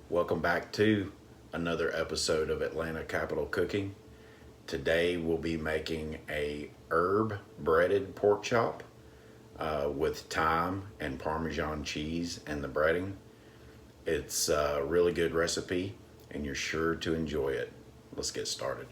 Welcome back to another episode of Atlanta Capital Cooking. Today we'll be making a herb breaded pork chop with thyme and Parmesan cheese and the breading. It's a really good recipe and you're sure to enjoy it. Let's get started.